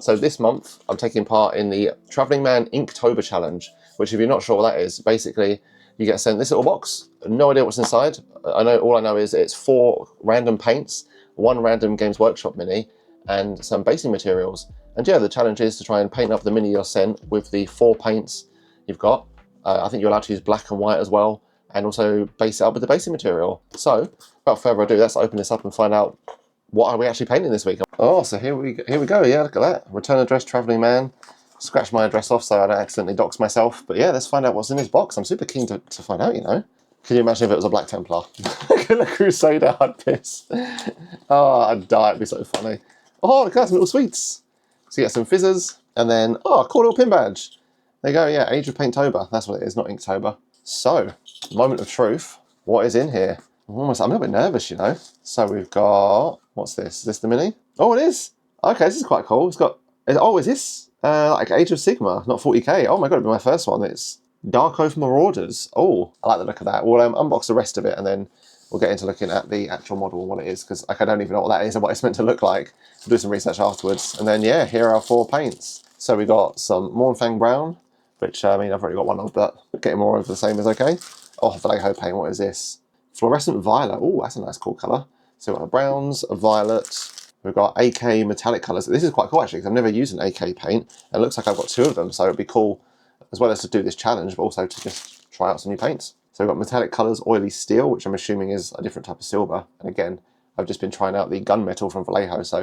So this month, I'm taking part in the Travelling Man Inktober Challenge, which if you're not sure what that is, basically you get sent this little box, no idea what's inside. All I know is it's 4 random paints, 1 random Games Workshop mini, and some basing materials. And yeah, the challenge is to try and paint up the mini you're sent with the 4 paints you've got. I think you're allowed to use black and white as well, and also base it up with the basing material. So, without further ado, let's open this up and find out what are we actually painting this week. Oh, so here we go. Yeah, look at that. Return address, Travelling Man. Scratch my address off so I don't accidentally dox myself. But yeah, let's find out what's in this box. I'm super keen to find out, you know. Can you imagine if it was a Black Templar? A Crusader, I'd piss. Oh, I'd die. It'd be so funny. Oh, look at some little sweets. So you get some fizzers, and then, oh, a cool little pin badge. There you go, yeah, Age of Paintober. That's what it is, not Inktober. So, moment of truth. What is in here? I'm a little bit nervous, you know. So we've got, what's this? Is this the mini? Oh, it is. Okay, this is quite cool. It's got, oh, is this like Age of Sigmar, not 40k? Oh my god, it'll be my first one. It's Dark Oath Marauders. Oh, I like the look of that. We'll unbox the rest of it and then we'll get into looking at the actual model and what it is, because like, I don't even know what that is and what it's meant to look like. We'll do some research afterwards. And then, yeah, here are our 4 paints. So we got some Mournfang Brown, which, I mean, I've already got one of, but getting more of the same is okay. Oh, Vallejo paint, what is this? Fluorescent Violet. Oh, that's a nice cool colour. So we've got a browns, a violet. We've got AK metallic colours. This is quite cool, actually, because I've never used an AK paint. And it looks like I've got 2 of them, so it'd be cool, as well as to do this challenge, but also to just try out some new paints. So we've got metallic colours, oily steel, which I'm assuming is a different type of silver. And again, I've just been trying out the gunmetal from Vallejo, so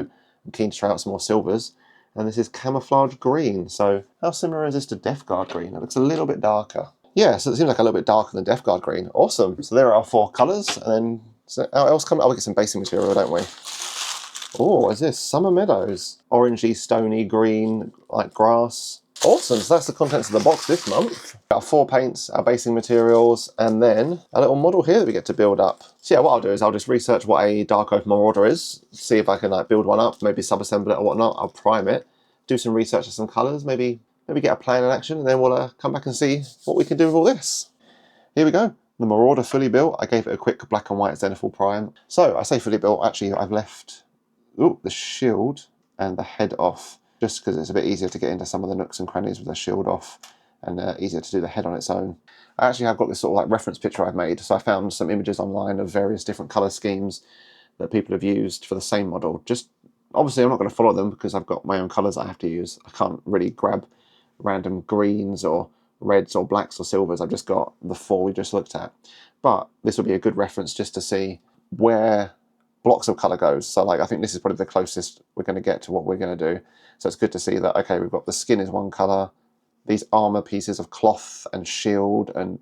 I'm keen to try out some more silvers. And this is camouflage green. So how similar is this to Death Guard green? It looks a little bit darker. Yeah, so it seems like a little bit darker than Death Guard green. Awesome. So there are our 4 colours. And then, so how else come? Oh, we get some basing material, don't we? Oh, what is this? Summer Meadows. Orangey, stony, green, like grass. Awesome, so that's the contents of the box this month. Our 4 paints, our basing materials, and then a little model here that we get to build up. So yeah, what I'll do is I'll just research what a Dark Oath Marauder is, see if I can like build one up, maybe sub-assemble it or whatnot. I'll prime it, do some research of some colours, maybe get a plan in action, and then we'll come back and see what we can do with all this. Here we go. The Marauder fully built. I gave it a quick black and white Zenithal prime. So I say fully built, actually I've left the shield and the head off, just because it's a bit easier to get into some of the nooks and crannies with the shield off, and easier to do the head on its own. I actually have got this sort of like reference picture I've made, so I found some images online of various different colour schemes that people have used for the same model. Just, obviously I'm not going to follow them because I've got my own colours I have to use. I can't really grab random greens or reds or blacks or silvers. I've just got the 4 we just looked at. But this would be a good reference just to see where blocks of colour goes. So like, I think this is probably the closest we're going to get to what we're going to do. So it's good to see that, okay, we've got the skin is one colour, these armour pieces of cloth and shield and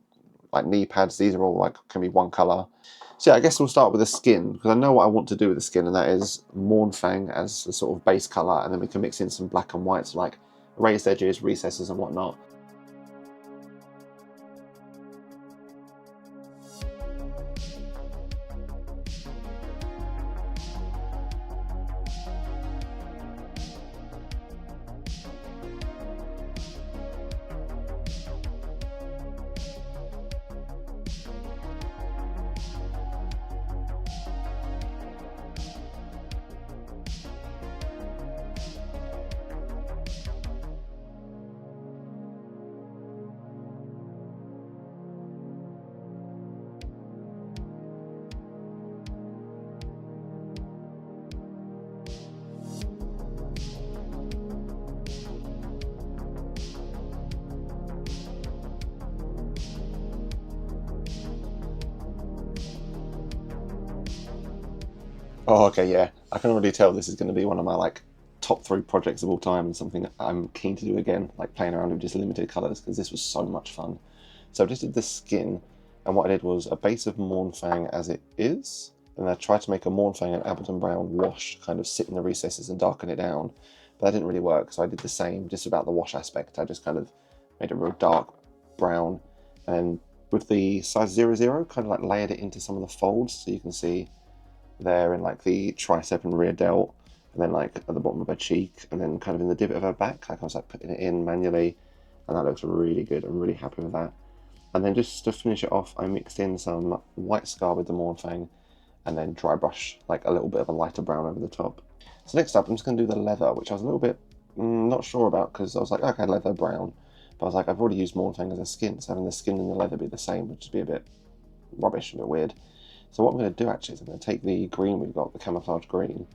like knee pads, these are all like, can be one colour. So yeah, I guess we'll start with the skin, because I know what I want to do with the skin, and that is Mournfang as the sort of base colour, and then we can mix in some black and whites like raised edges, recesses and whatnot. Oh, okay, yeah. I can already tell this is going to be one of my like top 3 projects of all time, and something I'm keen to do again, like playing around with just limited colours, because this was so much fun. So I just did the skin, and what I did was a base of Mournfang as it is, and I tried to make a Mournfang and Abbadon Brown wash, kind of sit in the recesses and darken it down, but that didn't really work, so I did the same, just about the wash aspect. I just kind of made a real dark brown, and with the size 00, kind of like layered it into some of the folds, so you can see there in like the tricep and rear delt, and then like at the bottom of her cheek, and then kind of in the divot of her back, like I was like putting it in manually, and that looks really good. I'm really happy with that. And then just to finish it off, I mixed in some white scar with the Mournfang, and then dry brush like a little bit of a lighter brown over the top. So next up, I'm just going to do the leather, which I was a little bit Not sure about, because I was like, okay, leather, brown. But I was like, I've already used Mournfang as a skin, so having the skin and the leather be the same would just be a bit rubbish, a bit weird. So what I'm going to do actually is I'm going to take the green we've got, the camouflage green,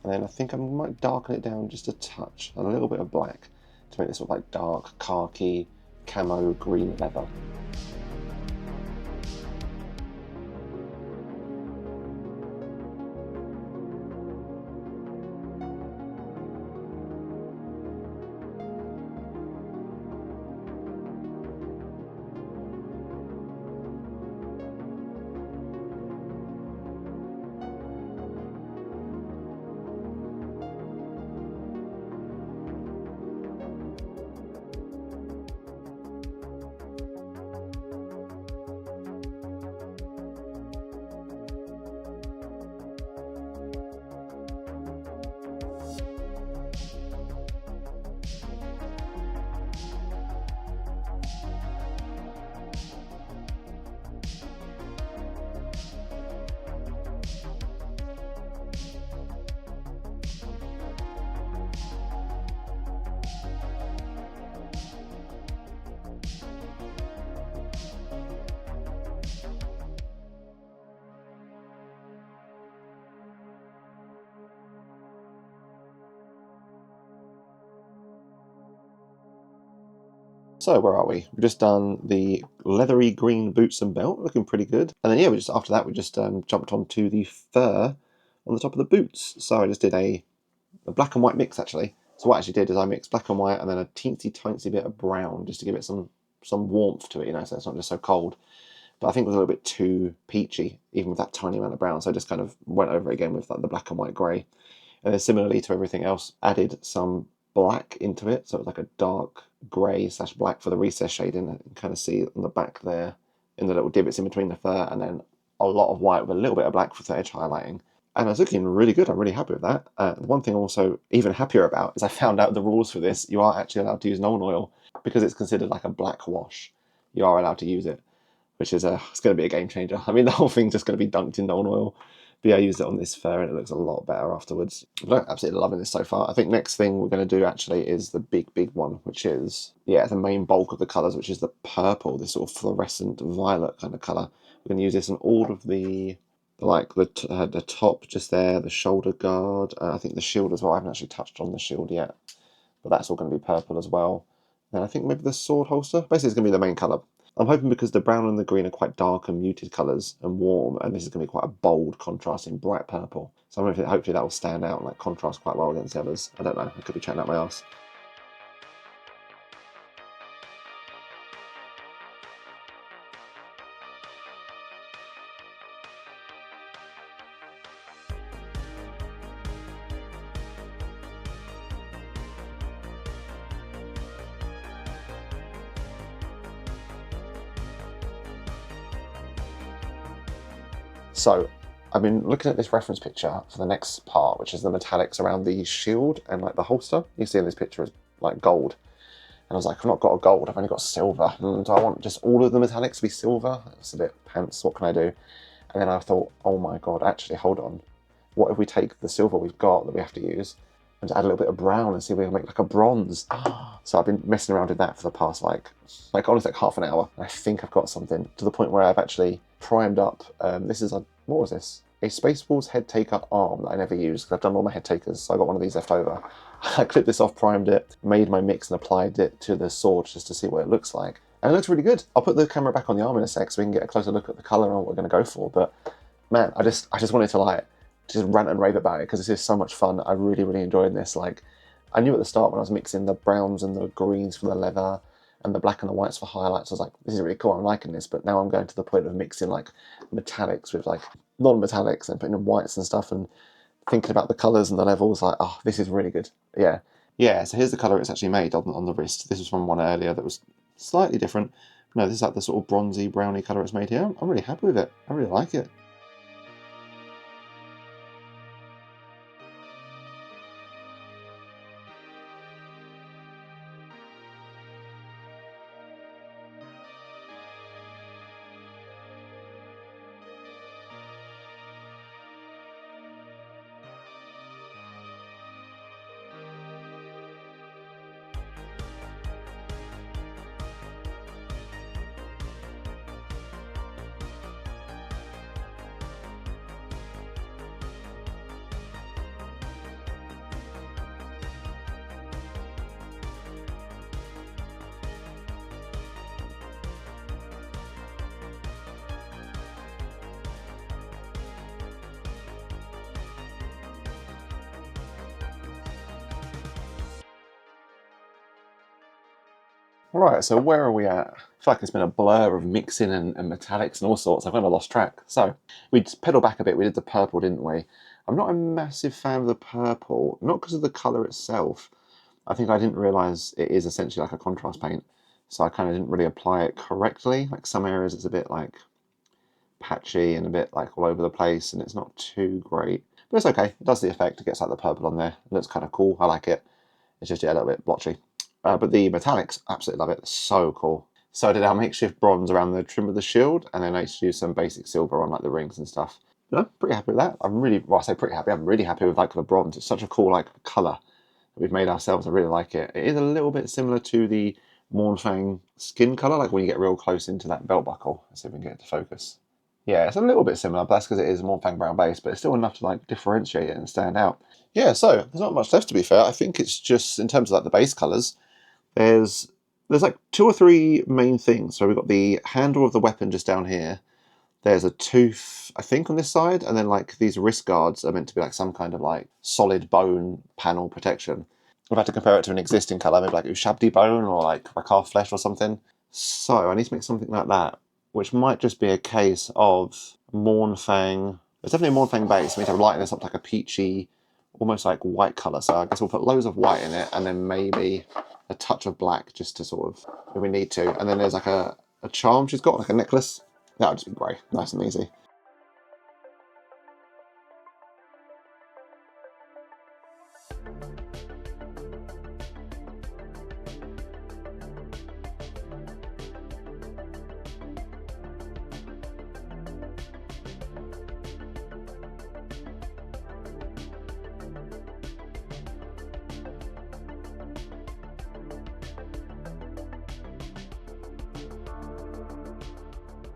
and then I think I might darken it down just a touch, and a little bit of black, to make this sort of like dark, khaki, camo green leather. So where are we? We've just done the leathery green boots and belt, looking pretty good. And then yeah, we just after that we just jumped onto the fur on the top of the boots. So I just did a black and white mix actually. So what I actually did is I mixed black and white and then a teensy bit of brown just to give it some warmth to it, you know, so it's not just so cold. But I think it was a little bit too peachy, even with that tiny amount of brown. So I just kind of went over it again with like the black and white grey. And then similarly to everything else, added some black into it. So it was like a dark grey / black for the recess shading. You can kind of see on the back there in the little divots in between the fur, and then a lot of white with a little bit of black for the edge highlighting. And it's looking really good. I'm really happy with that. The one thing I'm also even happier about is I found out the rules for this. You are actually allowed to use Nuln Oil because it's considered like a black wash. You are allowed to use it, which is it's going to be a game changer. I mean, the whole thing's just going to be dunked in Nuln Oil. But yeah, I used it on this fur and it looks a lot better afterwards. But I'm absolutely loving this so far. I think next thing we're going to do actually is the big one, which is, yeah, the main bulk of the colours, which is the purple, this sort of fluorescent violet kind of colour. We're going to use this on all of the, like the top just there, the shoulder guard, I think the shield as well. I haven't actually touched on the shield yet, but that's all going to be purple as well. And I think maybe the sword holster. Basically, it's going to be the main colour. I'm hoping because the brown and the green are quite dark and muted colours and warm, and this is going to be quite a bold, contrasting, bright purple. So I'm hopefully that will stand out and like contrast quite well against the others. I don't know. I could be chatting out my arse. So I've been looking at this reference picture for the next part, which is the metallics around the shield and like the holster. You see in this picture is like gold. And I was like, I've not got a gold, I've only got silver. Do I want just all of the metallics to be silver? That's a bit pants, what can I do? And then I thought, oh my god, actually, hold on. What if we take the silver we've got that we have to use and add a little bit of brown and see if we can make like a bronze? So I've been messing around with that for the past like honestly like half an hour. I think I've got something to the point where I've actually primed up. This is a, what was this? A Spaceballs head taker arm that I never used because I've done all my head takers, so I got one of these left over. I clipped this off, primed it, made my mix and applied it to the sword just to see what it looks like. And it looks really good. I'll put the camera back on the arm in a sec so we can get a closer look at the colour and what we're going to go for. But man, I just wanted to like just rant and rave about it because this is so much fun. I really enjoyed this. Like, I knew at the start when I was mixing the browns and the greens for the leather and the black and the whites for highlights, I was like, this is really cool, I'm liking this. But now I'm going to the point of mixing like metallics with like non-metallics and putting in whites and stuff and thinking about the colours and the levels, like, oh, this is really good. Yeah, so here's the colour it's actually made on the wrist. This was from one earlier that was slightly different. No, this is like the sort of bronzy, browny colour it's made here. I'm really happy with it. I really like it. Right, so where are we at? I feel like it's been a blur of mixing and metallics and all sorts. I've kind of lost track. So we pedal back a bit. We did the purple, didn't we? I'm not a massive fan of the purple, not because of the colour itself. I think I didn't realise it is essentially like a contrast paint. So I kind of didn't really apply it correctly. Like some areas it's a bit like patchy and a bit like all over the place and it's not too great. But it's okay. It does the effect. It gets like the purple on there. It looks kind of cool. I like it. It's just, yeah, a little bit blotchy. But the metallics, absolutely love it. So cool. So I did our makeshift bronze around the trim of the shield, and then I used to use some basic silver on like the rings and stuff. But I'm pretty happy with that. I'm really, well, I say pretty happy. I'm really happy with like the bronze. It's such a cool like colour that we've made ourselves. I really like it. It is a little bit similar to the Mournfang skin colour, like when you get real close into that belt buckle. Let's see if we can get it to focus. Yeah, it's a little bit similar, but that's because it is a Mournfang brown base, but it's still enough to like differentiate it and stand out. Yeah, so there's not much left to be fair. I think it's just in terms of like the base colours. There's like 2 or 3 main things. So we've got the handle of the weapon just down here. There's a tooth, I think, on this side, and then like these wrist guards are meant to be like some kind of like solid bone panel protection. I've had to compare it to an existing colour, maybe like Ushabti bone or like Rakar flesh or something. So I need to make something like that, which might just be a case of Mournfang. It's definitely a Mournfang base. We need to lighten this up to like a peachy, almost like white colour. So I guess we'll put loads of white in it, and then maybe a touch of black just to sort of, if we need to. And then there's like a charm she's got, like a necklace. That would just be grey, nice and easy.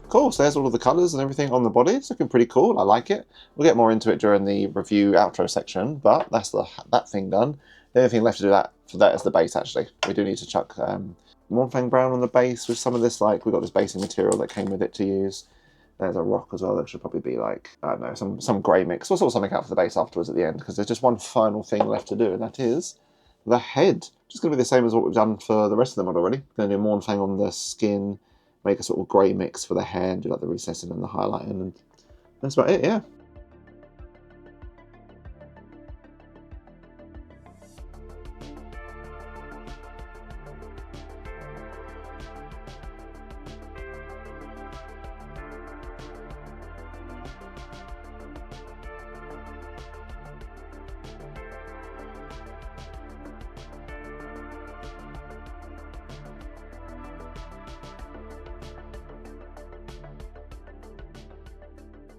Cool, so there's all of the colours and everything on the body. It's looking pretty cool, I like it. We'll get more into it during the review outro section, but that's that thing done. The only thing left to do for that is the base, actually. We do need to chuck Mournfang brown on the base with some of this, like, we've got this basing material that came with it to use. There's a rock as well that should probably be like, I don't know, some grey mix. We'll sort something out for the base afterwards at the end, because there's just one final thing left to do, and that is the head. Just going to be the same as what we've done for the rest of the mod already. Going to do Mournfang on the skin, make a sort of grey mix for the hair and do like the recessing and the highlighting, and that's about it, yeah.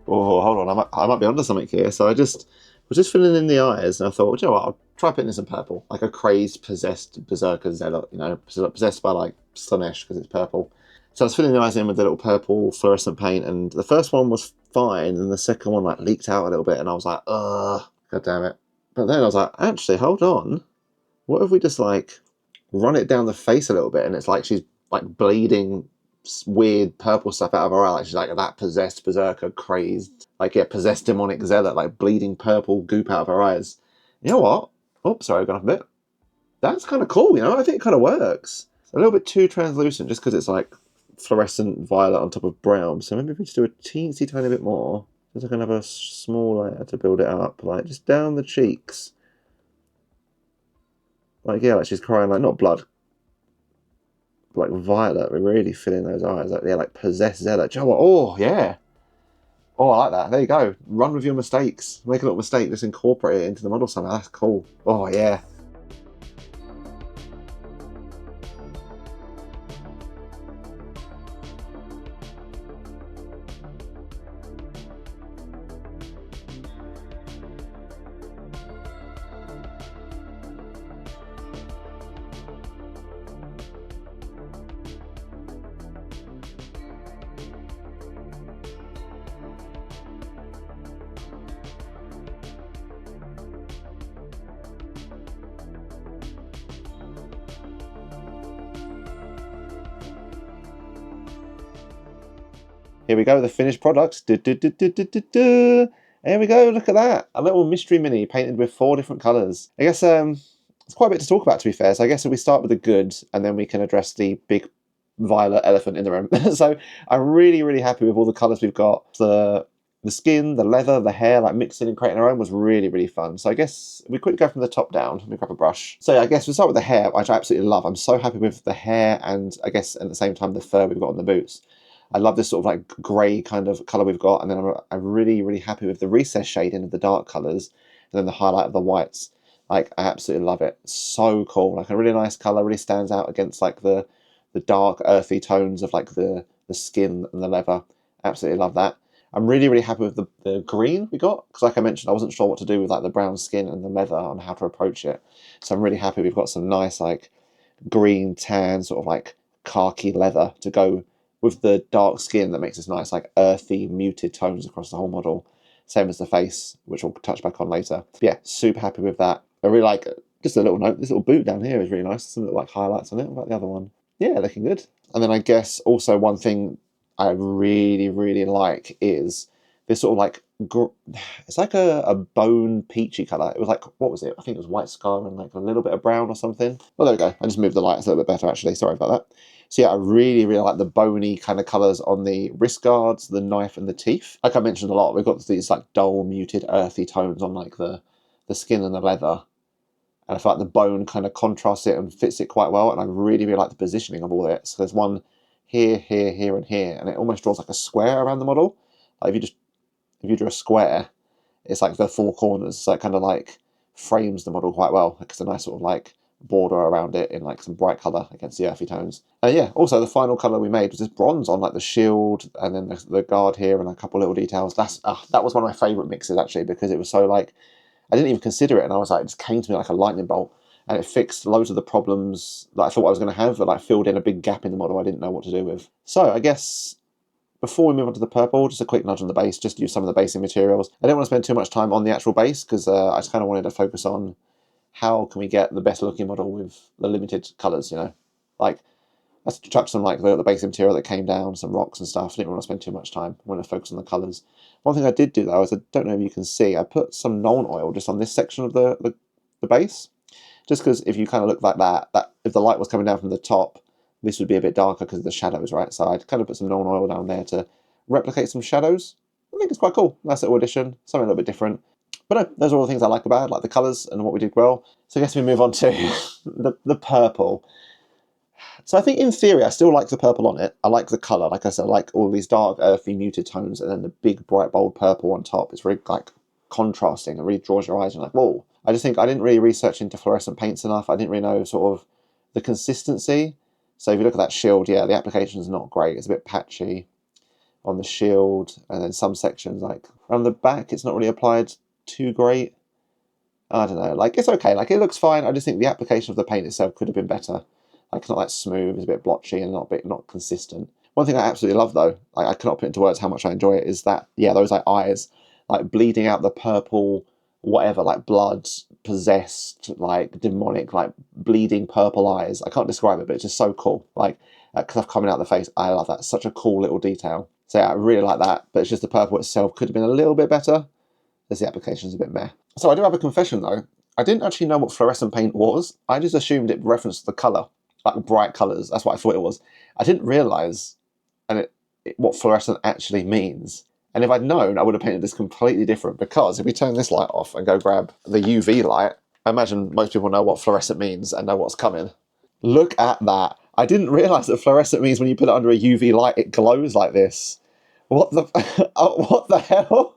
Oh, hold on, I might be onto something here. So I was just filling in the eyes, and I thought, you know what, I'll try putting this in purple, like a crazed, possessed berserker zealot, you know, possessed by like Slanesh because it's purple. So I was filling the eyes in with the little purple fluorescent paint, and the first one was fine, and the second one like leaked out a little bit, and I was like, ugh, god damn it. But then I was like, actually, hold on, what if we just like run it down the face a little bit, and it's like she's like bleeding weird purple stuff out of her eye, like she's like that possessed berserker, crazed, like, yeah, possessed demonic zealot, like bleeding purple goop out of her eyes. You know what? Oh, sorry, I've gone off a bit. That's kind of cool, you know? I think it kind of works. It's a little bit too translucent just because it's like fluorescent violet on top of brown. So maybe if we just do a teensy tiny bit more, just like another small layer to build it up, like just down the cheeks. Like, yeah, like she's crying, like, not blood, like violet. We're really filling those eyes, like, yeah, like possessed zealot. Do you know what? Oh, yeah. Oh, I like that. There you go. Run with your mistakes. Make a little mistake, just incorporate it into the model somehow. That's cool. Oh, yeah. Here we go, the finished product. There we go, look at that. A little mystery mini painted with 4 different colours. I guess It's quite a bit to talk about, to be fair. So I guess if we start with the good, and then we can address the big violet elephant in the room. So I'm really, really happy with all the colours we've got. The skin, the leather, the hair, like mixing and creating our own was really, really fun. So I guess we quickly go from the top down. Let me grab a brush. So yeah, I guess we'll start with the hair, which I absolutely love. I'm so happy with the hair and I guess at the same time the fur we've got on the boots. I love this sort of like grey kind of colour we've got. And then I'm really, really happy with the recessed shading of the dark colours and then the highlight of the whites. Like, I absolutely love it. So cool. Like a really nice colour, really stands out against like the dark earthy tones of like the skin and the leather. Absolutely love that. I'm really, really happy with the green we got, because like I mentioned, I wasn't sure what to do with like the brown skin and the leather on how to approach it. So I'm really happy we've got some nice like green, tan, sort of like khaki leather to go with the dark skin that makes this nice like earthy, muted tones across the whole model. Same as the face, which we'll touch back on later. But yeah, super happy with that. I really like, just a little note, this little boot down here is really nice. Some little like highlights on it. What about the other one? Yeah, looking good. And then I guess also one thing I really, really like is this sort of like, it's like a bone peachy colour. It was like, what was it? I think it was white scar and like a little bit of brown or something. Oh, there we go. I just moved the lights a little bit better actually. Sorry about that. So yeah, I really, really like the bony kind of colours on the wrist guards, the knife and the teeth. Like I mentioned a lot, we've got these like dull, muted, earthy tones on like the skin and the leather. And I feel like the bone kind of contrasts it and fits it quite well. And I really, really like the positioning of all it. So there's one here, here, here, and here, and it almost draws like a square around the model. Like if you drew a square, it's like the four corners, so it kind of like frames the model quite well. Like it's a nice sort of like border around it in like some bright colour against the earthy tones. And yeah, also the final colour we made was this bronze on like the shield and then the guard here and a couple little details. That was one of my favourite mixes actually, because it was so like, I didn't even consider it, and I was like, it just came to me like a lightning bolt, and it fixed loads of the problems that I thought I was going to have, but like filled in a big gap in the model I didn't know what to do with. So I guess before we move on to the purple, just a quick nudge on the base, just use some of the basing materials. I didn't want to spend too much time on the actual base because I just kind of wanted to focus on how can we get the best looking model with the limited colours, you know. Like, let's chuck some like the basing material that came down, some rocks and stuff. I didn't want to spend too much time. I wanted to focus on the colours. One thing I did do though is, I don't know if you can see, I put some Nuln Oil just on this section of the base. Just because if you kind of look like that if the light was coming down from the top, this would be a bit darker because of the shadows, right? So I'd kind of put some Nuln Oil down there to replicate some shadows. I think it's quite cool. Nice little addition, something a little bit different. But no, those are all the things I like about it, like the colours and what we did well. So I guess we move on to the purple. So I think in theory, I still like the purple on it. I like the colour. Like I said, I like all these dark, earthy, muted tones, and then the big, bright, bold purple on top. It's very like contrasting. It really draws your eyes and like, whoa. I just think I didn't really research into fluorescent paints enough. I didn't really know sort of the consistency. So if you look at that shield, yeah, the application is not great. It's a bit patchy on the shield, and then some sections like around the back, it's not really applied too great. I don't know. Like, it's okay. Like, it looks fine. I just think the application of the paint itself could have been better. Like, it's not that smooth. It's a bit blotchy and not consistent. One thing I absolutely love though, like, I cannot put into words how much I enjoy it, is that, yeah, those like eyes, like bleeding out the purple, whatever, like blood, possessed, like demonic, like bleeding purple eyes. I can't describe it, but it's just so cool. Like, stuff coming out of the face. I love that. Such a cool little detail. So yeah, I really like that. But it's just the purple itself could have been a little bit better, as the application's a bit meh. So I do have a confession though. I didn't actually know what fluorescent paint was. I just assumed it referenced the colour, like bright colours. That's what I thought it was. I didn't realise what fluorescent actually means. And if I'd known, I would have painted this completely different, because if we turn this light off and go grab the UV light, I imagine most people know what fluorescent means and know what's coming. Look at that. I didn't realise that fluorescent means when you put it under a UV light, it glows like this. What the, oh, what the hell?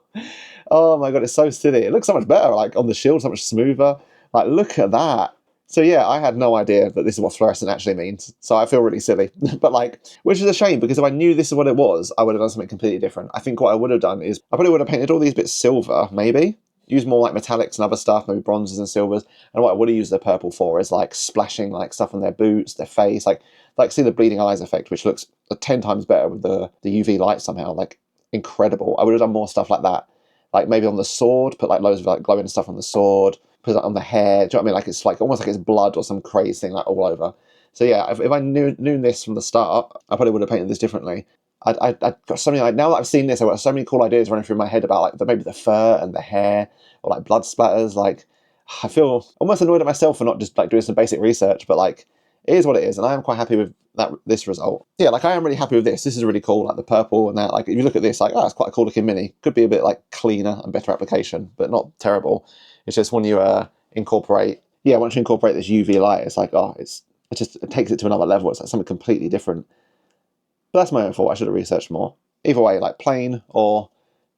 Oh my God, it's so silly. It looks so much better, like on the shield, so much smoother. Like, look at that. So yeah, I had no idea that this is what fluorescent actually means. So I feel really silly, but like, which is a shame, because if I knew this is what it was, I would have done something completely different. I think what I would have done is I probably would have painted all these bits silver, maybe. Use more like metallics and other stuff, maybe bronzes and silvers. And what I would have used the purple for is like splashing like stuff on their boots, their face, like see the bleeding eyes effect, which looks 10 times better with the UV light somehow, like incredible. I would have done more stuff like that. Like maybe on the sword, put like loads of like glowing stuff on the sword, put it on the hair. Do you know what I mean? Like it's like almost like it's blood or some crazy thing like all over. So yeah, if I knew this from the start, I probably would have painted this differently. I got something like, now that I've seen this, I've got so many cool ideas running through my head about like maybe the fur and the hair, or like blood splatters. Like, I feel almost annoyed at myself for not just like doing some basic research, but like it is what it is, and I am quite happy with this result. Yeah, like I am really happy with this. This is really cool, like the purple and that. Like if you look at this, like, oh, it's quite a cool looking mini. Could be a bit like cleaner and better application, but not terrible. It's just when you incorporate, yeah, once you incorporate this UV light, it's like, oh, it takes it to another level. It's like something completely different. But that's my own fault. I should have researched more. Either way, like plain or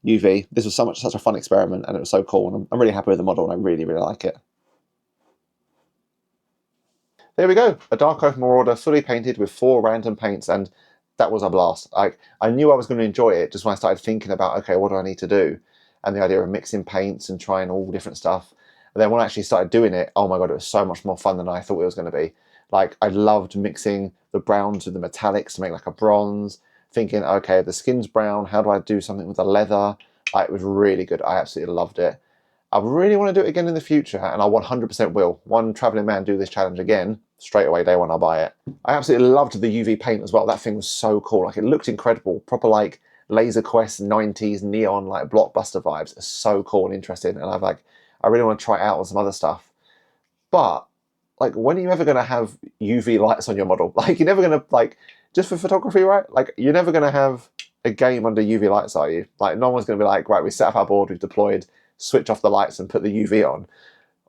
UV, this was such a fun experiment, and it was so cool. And I'm really happy with the model, and I really, really like it. There we go, a Dark Oak Marauder fully painted with 4 random paints, and that was a blast. I knew I was going to enjoy it just when I started thinking about, okay, what do I need to do? And the idea of mixing paints and trying all different stuff. And then when I actually started doing it, oh my god, it was so much more fun than I thought it was going to be. Like, I loved mixing the browns with the metallics to make like a bronze, thinking, okay, the skin's brown, how do I do something with the leather? It was really good. I absolutely loved it. I really want to do it again in the future, and I 100% will. One travelling man do this challenge again, straight away, day one, I'll buy it. I absolutely loved the UV paint as well. That thing was so cool. Like, it looked incredible. Proper, like, Laser Quest 90s neon, like, blockbuster vibes. It's so cool and interesting, and I really want to try it out on some other stuff. But, like, when are you ever going to have UV lights on your model? Like, you're never going to, like, just for photography, right? Like, you're never going to have a game under UV lights, are you? Like, no one's going to be like, right, we set up our board, we've deployed, switch off the lights and put the UV on.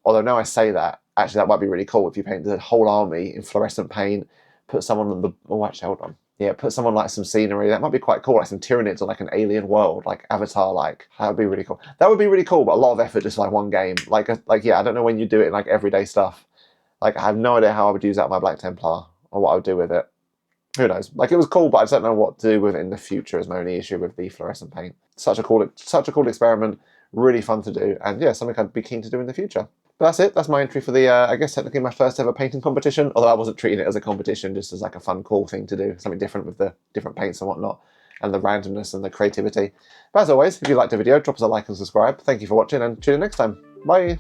Although now I say that, actually that might be really cool if you paint the whole army in fluorescent paint, put someone on the, oh actually hold on. Yeah, put someone like some scenery, that might be quite cool, like some Tyranids or like an alien world, like Avatar, like, that would be really cool. That would be really cool, but a lot of effort just like one game. Like yeah, I don't know when you do it in like everyday stuff. Like, I have no idea how I would use that in my Black Templar, or what I would do with it. Who knows? Like, it was cool, but I just don't know what to do with it in the future is my only issue with the fluorescent paint. Such a cool experiment. Really fun to do, and yeah, something I'd be keen to do in the future. But that's it. That's my entry for the, I guess technically my first ever painting competition, although I wasn't treating it as a competition, just as like a fun, cool thing to do, something different with the different paints and whatnot, and the randomness and the creativity. But as always, if you liked the video, drop us a like and subscribe. Thank you for watching, and tune in next time. Bye!